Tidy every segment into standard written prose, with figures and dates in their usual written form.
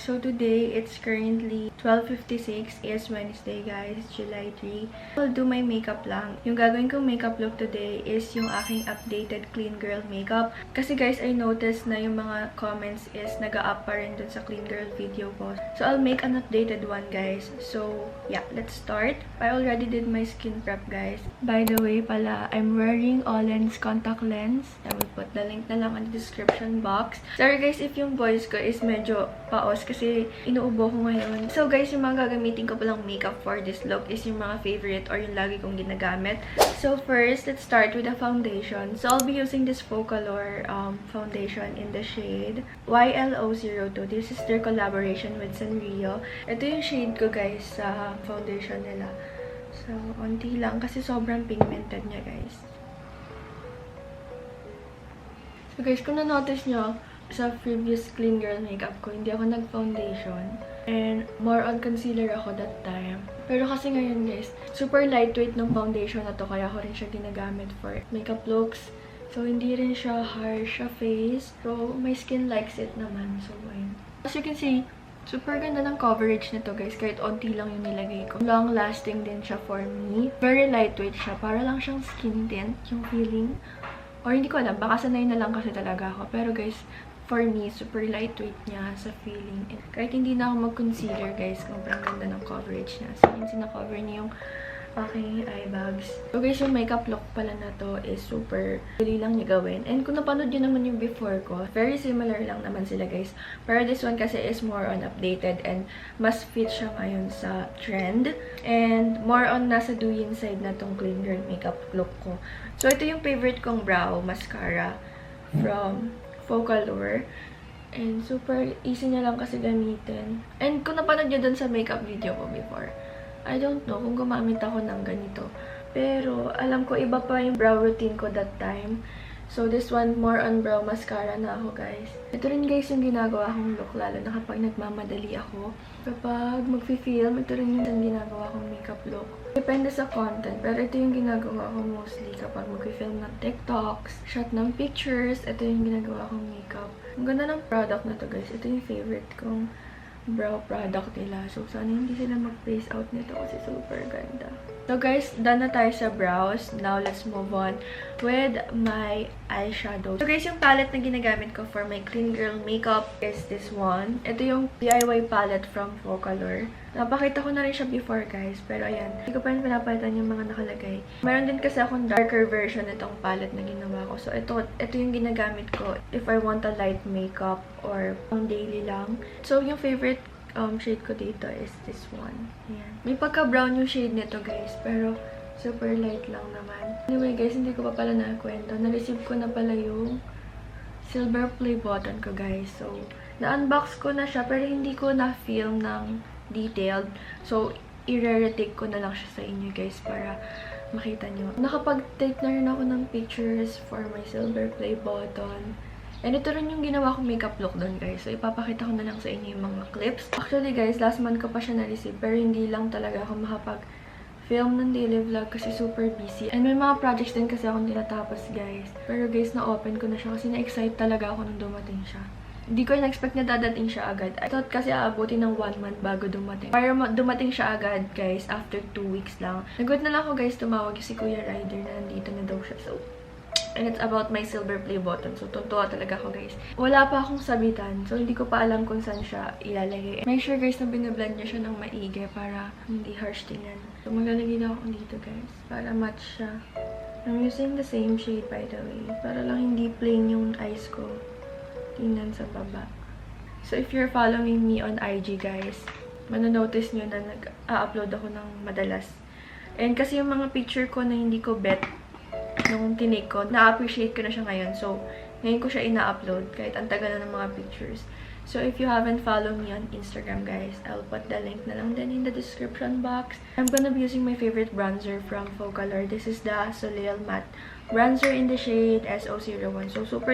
So today, it's currently 12:56. It's Wednesday, guys. July 3. I'll do my makeup lang. Yung gagawin kong makeup look today is yung aking updated Clean Girl makeup. Kasi guys, I noticed na yung mga comments is nag-a-up pa rin dun sa Clean Girl video ko. So I'll make an updated one, guys. So yeah, let's start. I already did my skin prep, guys. By the way pala, I'm wearing Olen's contact lens. I will put the link na lang in the description box. Sorry guys if yung voice ko is medyo paos kasi inuubo ko ngayon. So guys, yung mga gagamitin ko palang makeup for this look is yung mga favorite or yung lagi kong ginagamit. So first, let's start with the foundation. So I'll be using this Focalure foundation in the shade YLO02. This is their collaboration with Sanrio. Ito yung shade ko guys sa foundation nila. So, onti lang kasi sobrang pigmented niya guys. So guys, kung na-notice nyo, sa previous Clean Girl makeup ko, hindi ako nag-foundation. And more on concealer ako that time. Pero kasi ngayon guys, super lightweight ng foundation na to, kaya ako rin siya ginagamit for makeup looks. So, hindi rin siya harsh sa face. So, my skin likes it naman. So, ayun. As you can see, super ganda ng coverage nito guys, kahit onti lang yung nilagay ko. Long lasting din siya for me. Very lightweight siya. Para lang siyang skin tint, yung feeling. Or hindi ko alam, baka sanay na lang kasi talaga ako. Pero guys, for me, super lightweight niya sa feeling. And kahit hindi na ako mag-concealer guys, sobrang ganda ng coverage niya. So, yun, sina-cover niya yung aking eye bags. So guys, yung makeup look pala na to is super dali lang niya gawin. And kung napanood nyo naman yung before ko, very similar lang naman sila guys. Pero this one kasi is more on updated and mas fit siya ngayon sa trend. And more on nasa doing side na tong Clean Girl makeup look ko. So ito yung favorite kong brow mascara from Focalure. And super easy niya lang kasi gamitin. And kung napanood nyo dun sa makeup video ko before, I don't know kung gumamit ako ng ganito. Pero, alam ko, iba pa yung brow routine ko that time. So, this one, more on brow mascara na ako, guys. Ito rin, guys, yung ginagawa kong look, lalo na kapag nagmamadali ako. Kapag mag-film, ito rin yung ginagawa kong makeup look. Depende sa content, pero ito yung ginagawa ko mostly kapag mag-film ng TikToks, shot ng pictures, ito yung ginagawa kong makeup. Ang ganda ng product na to, guys. Ito yung favorite kong brow product nila. So, sana hindi sila mag-face out nito kasi super ganda. So, guys, done na tayo sa brows. Now, let's move on with my eyeshadow. So, guys, yung palette na ginagamit ko for my Clean Girl makeup is this one. Ito yung DIY palette from Focalure. Napakita ko na rin siya before, guys. Pero, ayan. Hindi ko pa rin pinapalitan yung mga nakalagay. Meron din kasi akong darker version itong palette na ginawa ko. So, ito yung ginagamit ko if I want a light makeup or pang daily lang. So, yung favorite shade ko dito is this one. Ayan. May pagka-brown yung shade nito, guys. Pero, super light lang naman. Anyway, guys, hindi ko pa pala nakwento. Na-receive ko na pala yung silver play button ko, guys. So, na-unbox ko na siya, pero hindi ko na-film ng detailed. So, i-retake ko na lang siya sa inyo, guys, para makita nyo. Nakapag-take na rin ako ng pictures for my silver play button. And ito rin yung ginawa kong makeup look doon, guys. So, ipapakita ko na lang sa inyo yung mga clips. Actually, guys, last month ko pa siya na-receive. Pero hindi lang talaga ako makapag-film ng daily vlog kasi super busy. And may mga projects din kasi akong tinatapos, guys. Pero, guys, na-open ko na siya kasi na-excite talaga ako nung dumating siya. Hindi ko na-expect na dadating siya agad. I thought kasi aabutin ng 1 month bago dumating. Para dumating siya agad, guys, after 2 weeks lang. Nagulat na lang ako, guys, tumawag si Kuya Ryder na nandito na daw siya. So, and it's about my silver play button. So, tuntua talaga ako, guys. Wala pa akong sabitan. So, hindi ko pa alam kung saan siya ilalagay. Make sure, guys, na binablend niya siya ng maigi para hindi harsh tingnan. So, maglalagay na ako dito, guys. Para match siya. I'm using the same shade, by the way. Para lang hindi plain yung eyes ko. Tingnan sa baba. So, if you're following me on IG, guys, mananotice nyo na nag-upload ako ng madalas. And kasi yung mga picture ko na hindi ko bet nung tinake ko, na-appreciate ko na siya ngayon. So, ngayon ko siya ina-upload kahit ang tagal na ng mga pictures. So, if you haven't followed me on Instagram, guys, I'll put the link na lang din in the description box. I'm gonna be using my favorite bronzer from Focalure. This is the Soleil Matte Bronzer in the shade SO01. So, super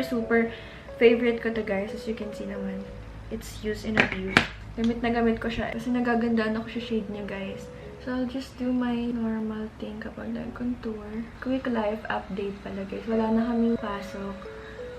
favorite ko to, guys. As you can see naman, it's used in abuse. Gamit na gamit ko siya kasi nagagandaan ako sa shade niya, guys. So, I'll just do my normal thing kapag nag-contour. Quick life update pala, guys. Wala na kaming pasok.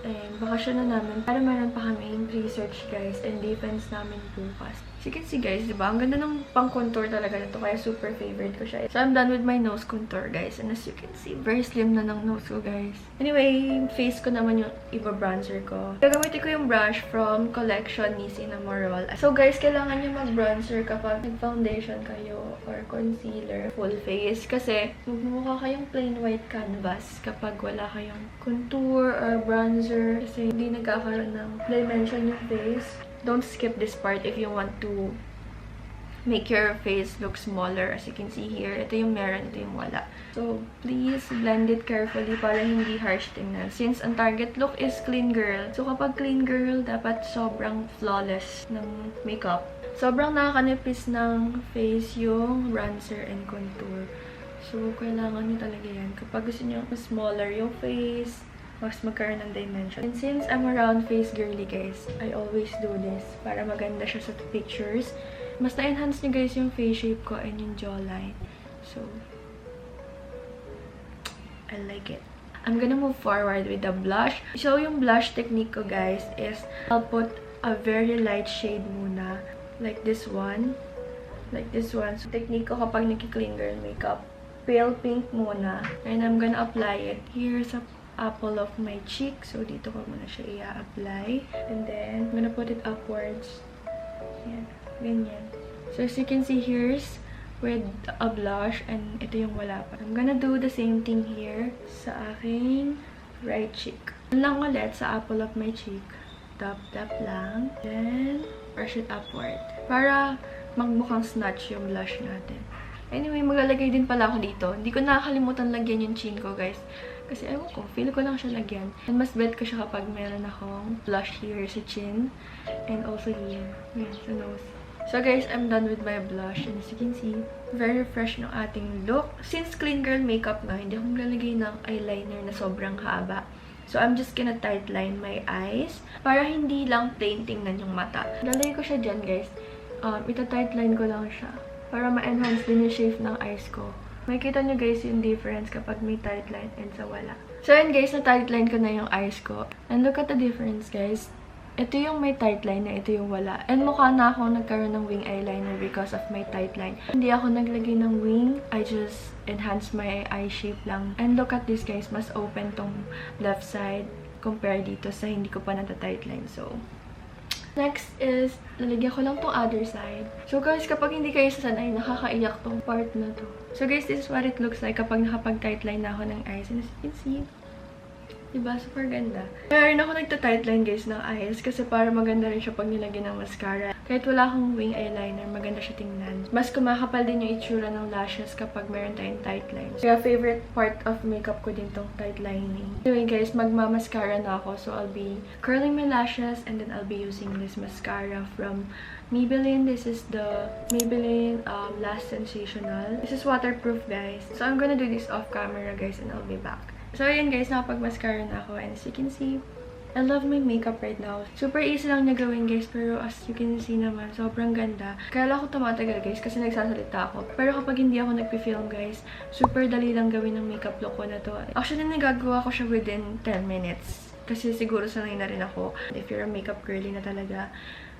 And bakasyon na namin para meron pa kaming research guys and defense namin bukas. As you can see guys, diba? Ang ganda ng pang-contour talaga nito kaya super favorite ko siya. So I'm done with my nose contour guys. And as you can see, very slim na ng nose ko guys. Anyway, face ko naman yung iba bronzer ko. Gagamitin ko yung brush from collection ni Cinnamoroll. So guys, kailangan nyo mag-bronzer kapag nag-foundation kayo or concealer full face. Kasi magmumukha kayong plain white canvas kapag wala kayong contour or bronzer. Kasi hindi nagkakaroon ng dimension yung face. Don't skip this part if you want to make your face look smaller. As you can see here, ito yung meron, ito yung wala. So, please blend it carefully para hindi harsh tingnan. Since ang target look is clean girl. So, kapag clean girl, dapat sobrang flawless ng makeup. Sobrang nakakanipis ng face yung bronzer and contour. So, kailangan nyo talaga yan. Kapag gusto nyo mas smaller yung face, mas magkaroon ng dimension. And since I'm a round face girly guys, I always do this para maganda siya sa pictures. Mas na-enhance niya guys yung face shape ko and yung jawline. So, I like it. I'm gonna move forward with the blush. So, yung blush technique ko guys is I'll put a very light shade muna. Like this one. Like this one. So, technique ko kapag nagki-clean girl makeup. Pale pink muna. And I'm gonna apply it here sa apple of my cheek. So, dito ko muna siya i-apply. And then, I'm gonna put it upwards. Yan. Ganyan. So, as you can see, here's with a blush. And ito yung wala pa. I'm gonna do the same thing here sa aking right cheek. Lang ulit sa apple of my cheek. Tap lang. Then, brush it upward. Para magmukhang snatch yung blush natin. Anyway, maglalagay din pala ako dito. Hindi ko nakakalimutan lagyan yung chin ko, guys. Kasi ewan ko, feel ko lang siya lagyan. And mas bet ko siya kapag meron akong blush here sa chin. And also here. Yan, sa nose. So guys, I'm done with my blush. And as you can see, very fresh ng ating look. Since clean girl makeup nga, hindi ako maglalagay ng eyeliner na sobrang haba. So I'm just gonna tight line my eyes. Para hindi lang plain tingnan yung mata. Lalagay ko siya dyan guys. Ita-tight line ko lang siya. Para ma-enhance din yung shape ng eyes ko. Makikita nyo guys yung difference kapag may tight line and sa wala. So yun guys, na-tight line ko na yung eyes ko. And look at the difference guys. Ito yung may tight line na ito yung wala. And mukha na ako nagkaroon ng wing eyeliner because of my tight line. Hindi ako naglagay ng wing. I just enhanced my eye shape lang. And look at this guys, mas open tong left side compare dito sa hindi ko pa nata-tight line. So, next is, lalagyan ko lang tong other side. So guys, kapag hindi kayo sasanay, nakakaiyak tong part na to. So guys, this is what it looks like kapag nakapag-tight line na ako ng eyes. And as you can see, diba? Super ganda. Kaya rin ako nagta-tight line guys ng eyes kasi para maganda rin siya pag nilagyan ng mascara. Kahit wala akong wing eyeliner, maganda siya tingnan. Mas kumakapal din yung itsura ng lashes kapag meron tayong tight lines. Kaya favorite part of makeup ko din tong tight lining. Anyway guys, magmamascara na ako. So I'll be curling my lashes and then I'll be using this mascara from Maybelline. This is the Maybelline Last Sensational. This is waterproof guys. So I'm gonna do this off camera guys and I'll be back. So, ayan guys, nakapag-mascara na ako. And as you can see, I love my makeup right now. Super easy lang niya gawin guys. Pero as you can see naman, sobrang ganda. Kaya lang ako tumatagal guys kasi nagsasalita ako. Pero kapag hindi ako nagpi-film guys, super dali lang gawin ng makeup look ko na to. Actually, nagagawa ko siya within 10 minutes. Kasi siguro sanay na rin ako. If you're a makeup girly na talaga,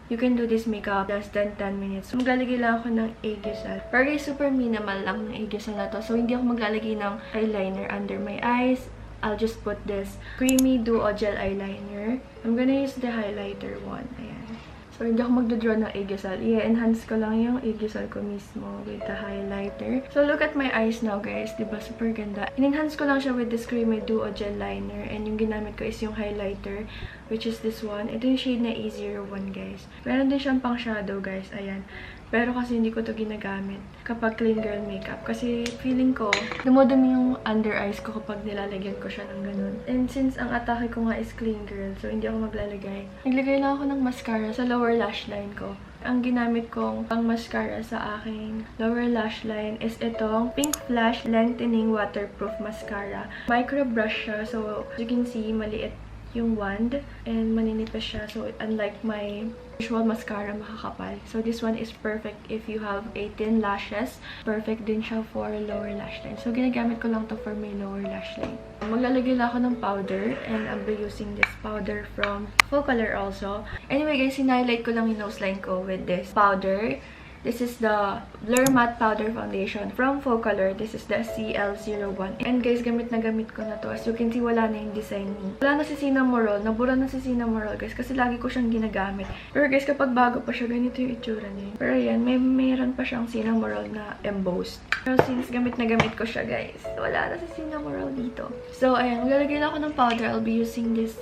you can do this makeup less than 10 minutes. Maglalagay lang ako ng Aegisal. Pero guys, super minimal lang ng Aegisal na to. So, hindi ako maglalagay ng eyeliner under my eyes. I'll just put this Creamy Duo Gel Eyeliner. I'm gonna use the highlighter one. Ayan. So, hindi ako magdodraw ng Aegisal. I-enhance ko lang yung Aegisal ko mismo with the highlighter. So, look at my eyes now, guys. Diba? Super ganda. In-enhance ko lang siya with this Creamy Duo Gel Liner. And yung ginamit ko is yung highlighter, which is this one. Ito yung shade na Easier One, guys. Meron din siyang pang shadow, guys. Ayan. Pero kasi hindi ko to ginagamit kapag clean girl makeup. Kasi feeling ko, dumudumi yung under eyes ko kapag nilalagyan ko siya ng ganun. And since ang atake ko nga is clean girl, so hindi ako maglalagay. Naglagay lang ako ng mascara sa lower lash line ko. Ang ginamit kong pang mascara sa aking lower lash line is itong Pink Flash Lengthening Waterproof Mascara. Micro brush siya. So, as you can see, maliit yung wand and maninipis siya. So, unlike my usual mascara makakapal. So this one is perfect if you have 18 lashes. Perfect din siya for lower lash line. So ginagamit ko lang to for my lower lash line. Maglalagay lang ako ng powder and I'll be using this powder from Focalor also. Anyway guys, sinhighlight ko lang yung nose line ko with this powder. This is the Blur Matte Powder Foundation from Focalor. This is the CL01. And guys, gamit na gamit ko na to. As you can see, wala na yung design niya. Wala na si Cinnamoroll. Nabura na si Cinnamoroll, guys. Kasi lagi ko siyang ginagamit. Pero guys, kapag bago pa siya, ganito yung itsura niya. Pero yan, mayroon pa siyang Cinnamoroll na embossed. Pero since gamit na gamit ko siya, guys, wala na si Cinnamoroll dito. So, ayan. Maglalagay na ako ng powder. I'll be using this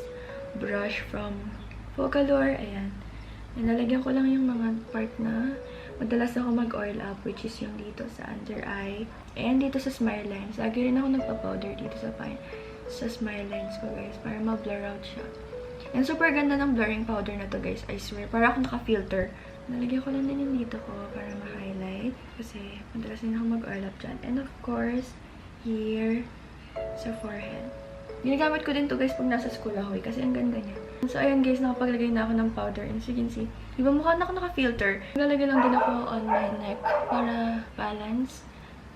brush from Focalor. Ayan. And nalagyan ko lang yung mga part na madalas ako mag-oil up, which is yung dito sa under eye and dito sa smile lines. Lagi rin ako nagpa-powder dito sa smile lines ko, guys, para ma-blur out siya. And super ganda ng blurring powder na to, guys. I swear. Para akong naka-filter. Nalagyan ko lang din yung dito ko para ma-highlight. Kasi madalas din ako mag-oil up dyan. And of course, here sa forehead. Ginagamit ko din to, guys, pag nasa school ako, kasi ang ganda niya. So, ayan guys, nakapaglagay na ako ng powder. And as you can see, di ba mukha na ako naka-filter? Nalagay lang din ako on my neck para balance.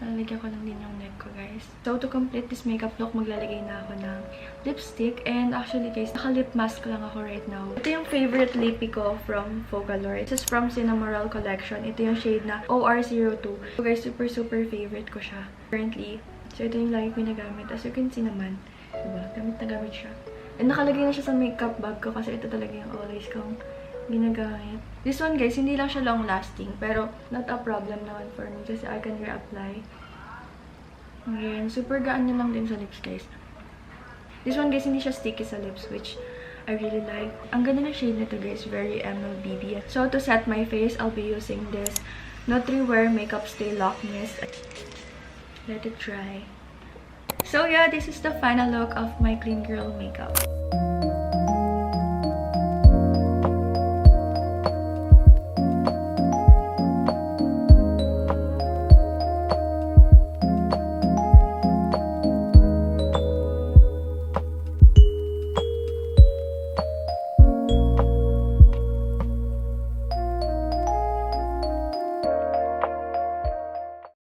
Nalagyan ko lang din yung neck ko, guys. So, to complete this makeup look, maglalagay na ako ng lipstick. And actually, guys, naka-lip mask lang ako right now. Ito yung favorite lippy ko from Focalor. This is from Cinnamoroll collection. Ito yung shade na OR02. So, guys, super favorite ko siya currently. So, ito yung lagi ko ginagamit. As you can see naman, diba? Gamit na gamit siya. And nakalagay na siya sa makeup bag ko kasi ito talaga yung always kong ginagamit. This one, guys, hindi lang siya long-lasting. Pero, not a problem naman for me kasi I can reapply. Ayan. Super gaan niya lang din sa lips, guys. This one, guys, hindi siya sticky sa lips, which I really like. Ang ganda ng shade nito, guys. Very MLBB. So, to set my face, I'll be using this Nutri-Wear Makeup Stay Lock Mist. Let it dry. So yeah, this is the final look of my clean girl makeup.